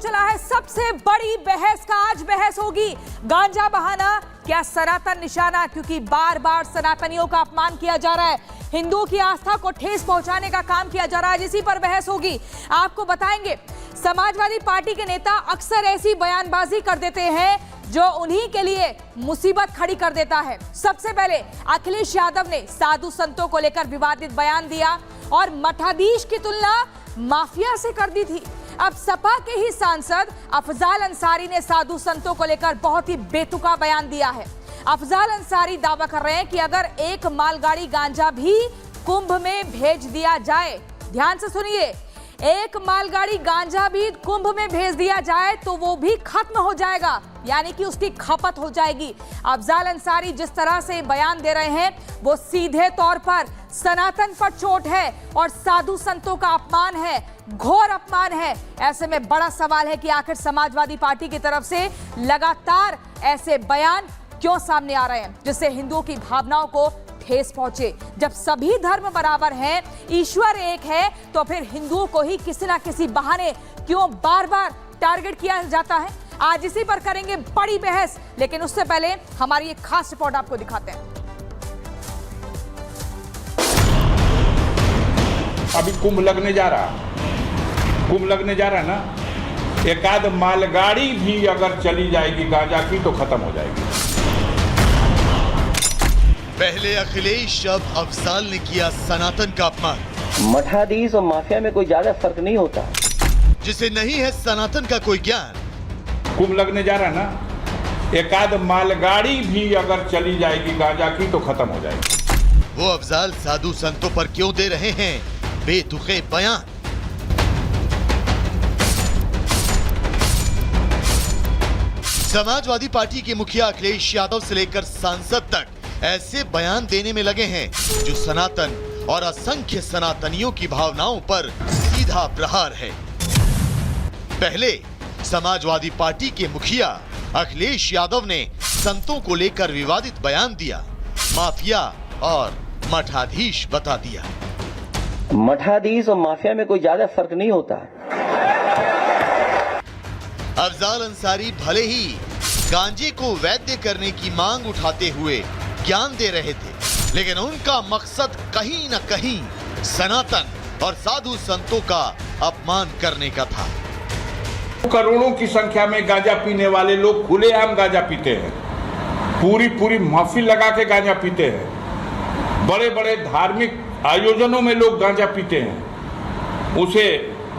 चला है सबसे बड़ी बहस का। आज बहस होगी गांजा बहाना क्या सनातन निशाना, क्योंकि बार बार सनातनियों का अपमान किया जा रहा है, हिंदुओं की आस्था को ठेस पहुंचाने का काम किया जा रहा है। इसी पर बहस होगी। आपको बताएंगे समाजवादी पार्टी के नेता अक्सर ऐसी बयानबाजी कर देते हैं जो उन्हीं के लिए मुसीबत खड़ी कर देता है। सबसे पहले अखिलेश यादव ने साधु संतों को लेकर विवादित बयान दिया और मठाधीश की तुलना माफिया से कर दी थी। अब सपा के ही सांसद अफजाल अंसारी ने साधु संतों को लेकर बहुत ही बेतुका बयान दिया है। अफजाल अंसारी दावा कर रहे हैं कि अगर एक मालगाड़ी गांजा भी कुंभ में भेज दिया जाए, ध्यान से सुनिए, एक मालगाड़ी गांजा भी कुंभ में भेज दिया जाए तो वो भी खत्म हो जाएगा, यानी कि उसकी खपत हो जाएगी। अफजाल अंसारी जिस तरह से बयान दे रहे हैं वो सीधे तौर पर सनातन पर चोट है और साधु संतों का अपमान है, घोर अपमान है। ऐसे में बड़ा सवाल है कि आखिर समाजवादी पार्टी की तरफ से लगातार ऐसे बयान क्यों सामने आ रहे हैं जिससे हिंदुओं की भावनाओं को ठेस पहुंचे। जब सभी धर्म बराबर हैं, ईश्वर एक है, तो फिर हिंदुओं को ही किसी ना किसी बहाने क्यों बार बार टारगेट किया जाता है। आज इसी पर करेंगे बड़ी बहस, लेकिन उससे पहले हमारी एक खास रिपोर्ट आपको दिखाते हैं। अभी कुंभ लगने जा रहा ना, एक आध मालगाड़ी भी अगर चली जाएगी गांजा की तो खत्म हो जाएगी। पहले अखिलेश, अब अफजाल ने किया सनातन का अपमान। मठाधीश और माफिया में कोई ज्यादा फर्क नहीं होता। जिसे नहीं है सनातन का कोई ज्ञान। कुंभ लगने जा रहा ना, एक आध मालगाड़ी भी अगर चली जाएगी गांजा की तो खत्म हो जाएगी। वो अफजाल साधु संतों पर क्यों दे रहे हैं बेतुके बयान? समाजवादी पार्टी के मुखिया अखिलेश यादव से लेकर सांसद तक ऐसे बयान देने में लगे हैं जो सनातन और असंख्य सनातनियों की भावनाओं पर सीधा प्रहार है। पहले समाजवादी पार्टी के मुखिया अखिलेश यादव ने संतों को लेकर विवादित बयान दिया, माफिया और मठाधीश बता दिया। मठाधीश और माफिया में कोई ज्यादा फर्क नहीं होता। अफजाल अंसारी भले ही गांजे को वैध करने की मांग उठाते हुए ज्ञान दे रहे थे, लेकिन उनका मकसद कहीं न कहीं सनातन और साधु संतों का अपमान करने का था। करोड़ों की संख्या में गांजा पीने वाले लोग खुलेआम गांजा पीते हैं, पूरी महफिल लगा के गांजा पीते हैं, बड़े बड़े धार्मिक आयोजनों में लोग गांजा पीते हैं, उसे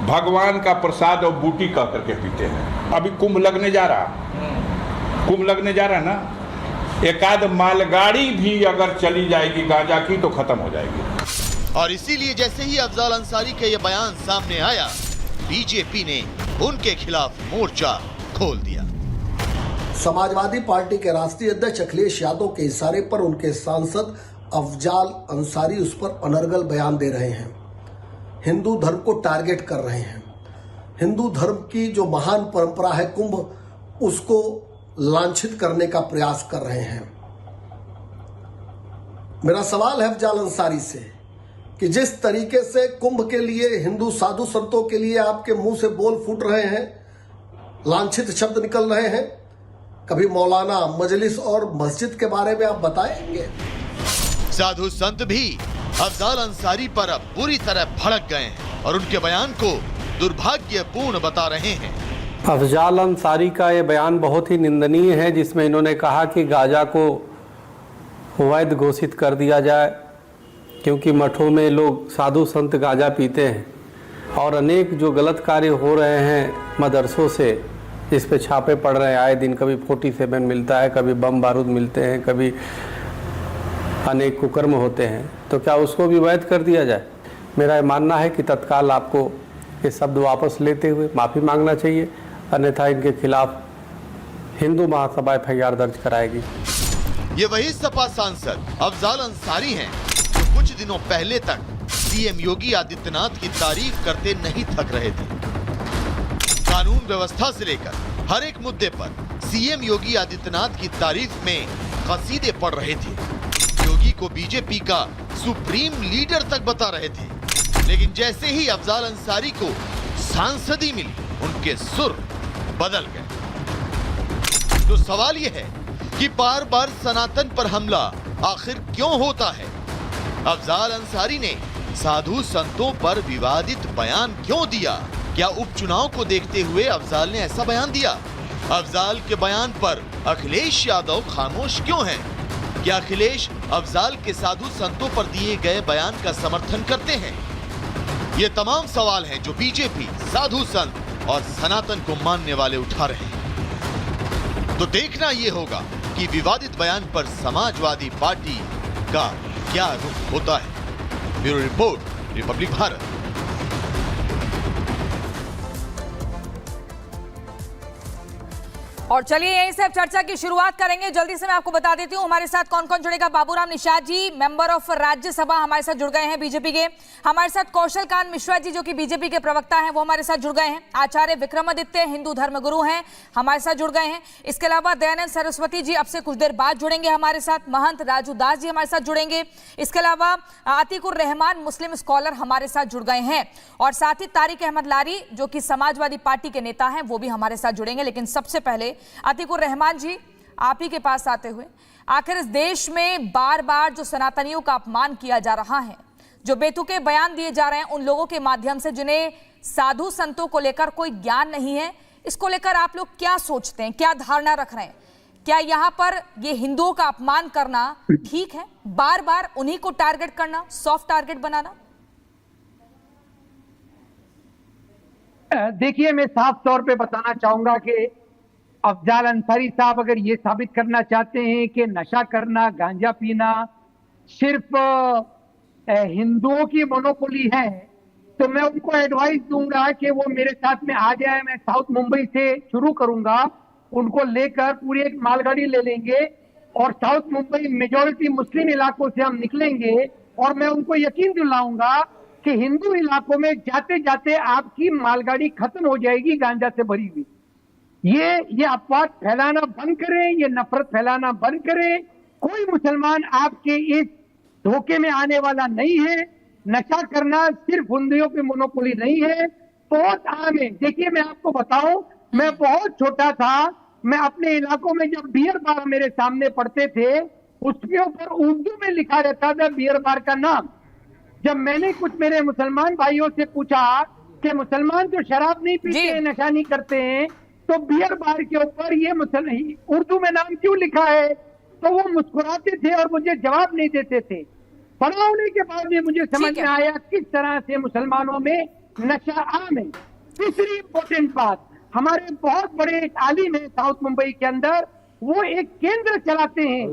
भगवान का प्रसाद और बूटी कह करके पीते हैं। अभी कुंभ लगने जा रहा ना, एक आध मालगाड़ी भी अगर चली जाएगी गांजा की तो खत्म हो जाएगी। और इसीलिए जैसे ही अफजाल अंसारी का यह बयान सामने आया, बीजेपी ने उनके खिलाफ मोर्चा खोल दिया। समाजवादी पार्टी के राष्ट्रीय अध्यक्ष अखिलेश यादव के इशारे पर उनके सांसद अफजाल अंसारी उस पर अनर्गल बयान दे रहे हैं, हिंदू धर्म को टारगेट कर रहे हैं, हिंदू धर्म की जो महान परंपरा है कुंभ, उसको लांछित करने का प्रयास कर रहे हैं। मेरा सवाल है अफजाल अंसारी से कि जिस तरीके से कुंभ के लिए, हिंदू साधु संतों के लिए आपके मुंह से बोल फूट रहे हैं, लांछित शब्द निकल रहे हैं, कभी मौलाना, मजलिस और मस्जिद के बारे में आप बताएंगे? साधु संत भी अफजाल अंसारी पर अब बुरी तरह भड़क गए हैं और उनके बयान को दुर्भाग्यपूर्ण बता रहे हैं। अफजाल अंसारी का ये बयान बहुत ही निंदनीय है, जिसमें इन्होंने कहा कि गांजा को वैध घोषित कर दिया जाए, क्योंकि मठों में लोग साधु संत गांजा पीते हैं और अनेक जो गलत कार्य हो रहे हैं मदरसों से, जिस पे छापे पड़ रहे हैं आए दिन, कभी 47 मिलता है, कभी बम बारूद मिलते हैं, कभी अनेक कुकर्म होते हैं, तो क्या उसको भी वैध कर दिया जाए? मेरा मानना है कि तत्काल आपको ये शब्द वापस लेते हुए माफ़ी मांगना चाहिए, अन्यथा इनके खिलाफ हिंदू महासभा FIR दर्ज कराएगी। ये वही सपा सांसद अफजाल अंसारी हैं जो कुछ दिनों पहले तक सीएम योगी आदित्यनाथ की तारीफ करते नहीं थक रहे थे। कानून व्यवस्था से लेकर हर एक मुद्दे पर सीएम योगी आदित्यनाथ की तारीफ में कसीदे पढ़ रहे थे। योगी को बीजेपी का सुप्रीम लीडर तक बता रहे थे, लेकिन जैसे ही अफजाल अंसारी को सांसदी मिली, उनके सुर बदल गए। तो सवाल यह है कि बार बार सनातन पर हमला आखिर क्यों होता है? अफजाल अंसारी ने साधु संतों पर विवादित बयान क्यों दिया? क्या उपचुनाव को देखते हुए अफजाल ने ऐसा बयान दिया? अफजाल के बयान पर अखिलेश यादव खामोश क्यों हैं? क्या अखिलेश अफजाल के साधु संतों पर दिए गए बयान का समर्थन करते हैं? ये तमाम सवाल हैं जो बीजेपी, साधु संत और सनातन को मानने वाले उठा रहे हैं। तो देखना यह होगा कि विवादित बयान पर समाजवादी पार्टी का क्या रुख होता है। Bureau report, Republic Bharat. और चलिए यहीं से अब चर्चा की शुरुआत करेंगे। जल्दी से मैं आपको बता देती हूं हमारे साथ कौन कौन जुड़ेगा। बाबूराम निषाद जी, मेंबर ऑफ राज्यसभा, हमारे साथ जुड़ गए हैं बीजेपी के। हमारे साथ कौशल कांत मिश्रा जी, जो कि बीजेपी के प्रवक्ता हैं, वो हमारे साथ जुड़ गए हैं। आचार्य विक्रमादित्य, हिंदू धर्मगुरु हैं, हमारे साथ जुड़ गए हैं। इसके अलावा दयानंद सरस्वती जी अब से कुछ देर बाद जुड़ेंगे हमारे साथ। महंत राजू दास जी हमारे साथ जुड़ेंगे। इसके अलावा आतिकुर रहमान, मुस्लिम स्कॉलर, हमारे साथ जुड़ गए हैं। और साथ ही तारिक अहमद लारी, जो कि समाजवादी पार्टी के नेता हैं, वो भी हमारे साथ जुड़ेंगे। लेकिन सबसे पहले आतिकुर रहमान जी, आप ही के पास आते हुए, आखिर इस देश में बार बार जो सनातनियों का अपमान किया जा रहा है, जो बेतुके बयान दिए जा रहे हैं उन लोगों के माध्यम से जिन्हें साधु संतों को लेकर कोई ज्ञान नहीं है, इसको लेकर आप लोग क्या सोचते हैं, क्या धारणा रख रहे हैं? क्या यहां पर ये हिंदुओं का अपमान करना ठीक है? बार बार उन्हीं को टारगेट करना, सॉफ्ट टारगेट बनाना? देखिए, मैं साफ तौर पे बताना चाहूंगा कि अफजाल अंसारी साहब अगर ये साबित करना चाहते हैं कि नशा करना, गांजा पीना सिर्फ हिंदुओं की मोनोपोली है, तो मैं उनको एडवाइस दूंगा कि वो मेरे साथ में आ जाए। मैं साउथ मुंबई से शुरू करूंगा, उनको लेकर पूरी एक मालगाड़ी ले लेंगे और साउथ मुंबई मेजॉरिटी मुस्लिम इलाकों से हम निकलेंगे और मैं उनको यकीन दिलाऊंगा कि हिंदू इलाकों में जाते जाते आपकी मालगाड़ी खत्म हो जाएगी गांजा से भरी हुई। ये अफवाह फैलाना बंद करें, ये नफरत फैलाना बंद करें। कोई मुसलमान आपके इस धोखे में आने वाला नहीं है। नशा करना सिर्फ हिंदुओं की मोनोपोली नहीं है, बहुत आम है। देखिए, मैं आपको बताऊं, मैं बहुत छोटा था, मैं अपने इलाकों में जब बियर बार मेरे सामने पड़ते थे, उसके ऊपर उर्दू में लिखा रहता था बियर बार का नाम। जब मैंने कुछ मेरे मुसलमान भाइयों से पूछा कि मुसलमान तो शराब नहीं पीते हैं, नशा नहीं करते हैं, तो बियर बार के ऊपर ये उर्दू में नाम क्यों लिखा है? तो वो मुस्कुराते थे और मुझे जवाब नहीं देते थे। बड़ा होने के बाद में मुझे समझ में आया किस तरह से मुसलमानों में नशा आम है। तीसरी इंपॉर्टेंट बात, हमारे बहुत बड़े एक आलिम है साउथ मुंबई के अंदर, वो एक केंद्र चलाते हैं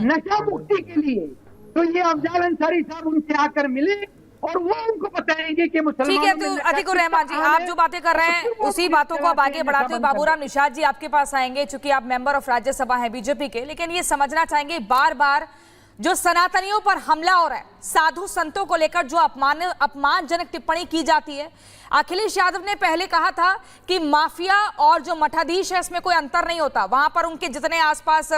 नशा मुक्ति के लिए। तो ये अफजाल अंसारी साहब उनसे आकर मिले और वो उनको बताएंगे कि मुसलमानों ठीक है। तो आतिकुर रहमान जी, आप जो बातें कर रहे हैं उसी बातों को आप आगे बढ़ाते हुए बाबूराम निषाद जी आपके पास आएंगे, चूंकि आप मेंबर ऑफ राज्यसभा हैं बीजेपी के। लेकिन ये समझना चाहेंगे, बार बार जो सनातनियों पर हमला हो रहा है, साधु संतों को लेकर जो अपमानजनक टिप्पणी की जाती है, अखिलेश यादव ने पहले कहा था कि माफिया और जो मठाधीश है इसमें कोई अंतर नहीं होता। वहां पर उनके जितने आसपास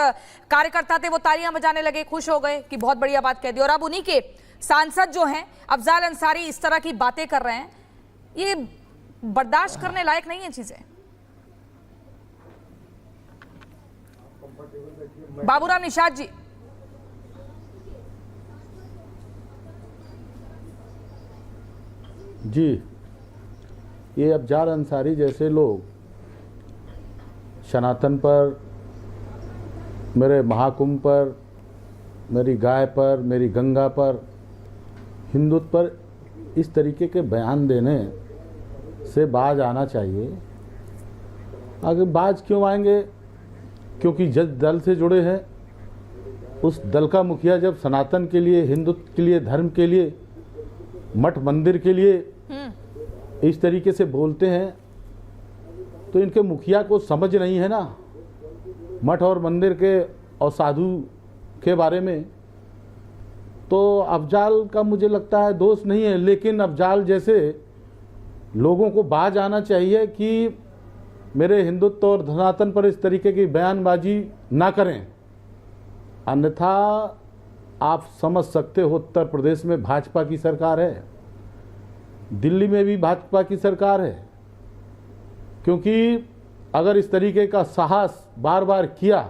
कार्यकर्ता थे वो तालियां बजाने लगे, खुश हो गए कि बहुत बढ़िया बात कह दी। और अब उन्हीं के सांसद जो हैं अफजाल अंसारी इस तरह की बातें कर रहे हैं, ये बर्दाश्त करने लायक नहीं है चीजें। बाबूराम निषाद जी, जी, ये अफजाल अंसारी जैसे लोग सनातन पर, मेरे महाकुंभ पर, मेरी गाय पर, मेरी गंगा पर, हिंदुत्व पर इस तरीके के बयान देने से बाज आना चाहिए। अगर बाज क्यों आएंगे? क्योंकि जिस दल से जुड़े हैं उस दल का मुखिया जब सनातन के लिए, हिंदुत्व के लिए, धर्म के लिए, मठ मंदिर के लिए इस तरीके से बोलते हैं तो इनके मुखिया को समझ नहीं है ना मठ और मंदिर के और साधु के बारे में। तो अफजाल का मुझे लगता है दोष नहीं है, लेकिन अफजाल जैसे लोगों को बाज आना चाहिए कि मेरे हिंदुत्व और सनातन पर इस तरीके की बयानबाजी ना करें। अन्यथा आप समझ सकते हो, उत्तर प्रदेश में भाजपा की सरकार है, दिल्ली में भी भाजपा की सरकार है, क्योंकि अगर इस तरीके का साहस बार बार किया